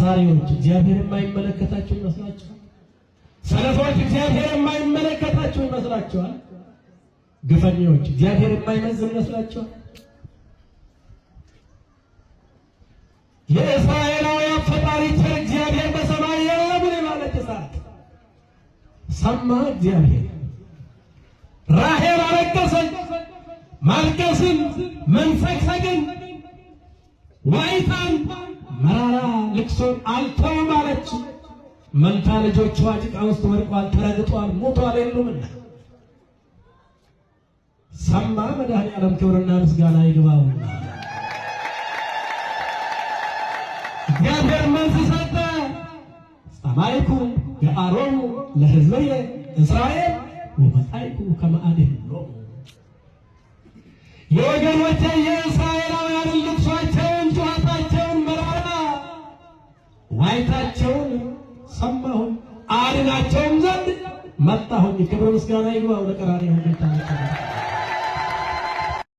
አሳሪዎች እግዚአብሔር የማይመለከታቸው ይመስላችኋል? ሰነፎች እግዚአብሔር የማይመለከታቸው ይመስላችኋል? ግፈኞች እግዚአብሔር የማይመዝን ይመስላችኋል? የእስራኤላውያን ፈጣሪ ቸር እግዚአብሔር በሰማይ የምን ማለት እሳት ሰማ እግዚአብሔር። ራሔል አለቀሰች። ማልቀስን፣ መንሰቅሰቅን፣ ዋይታን፣ መራራ ልቅሶን አልተውም አለች። መንታ ልጆቿ ጭቃ ውስጥ ወድቀዋል፣ ተረግጠዋል፣ ሞተዋል የሉምና ሰማ። መድኃኔዓለም ክብርና ምስጋና ይግባውና እግዚአብሔር መልስ ሰጠ። ሰማይኩ የአሮኑ ለሕዝበየ እስራኤል ወመጻእኩ ከመ አድኅኖሙ። የወገኖቼ የእስራኤላውያን ልቅሷቸውን፣ ጩኸታቸውን፣ መራራ ዋይታቸውን ሰማሁኝ፣ አድናቸውም ዘንድ መጣሁኝ። ክብር ምስጋና ይግባው ለቀራንዮ ጌታ።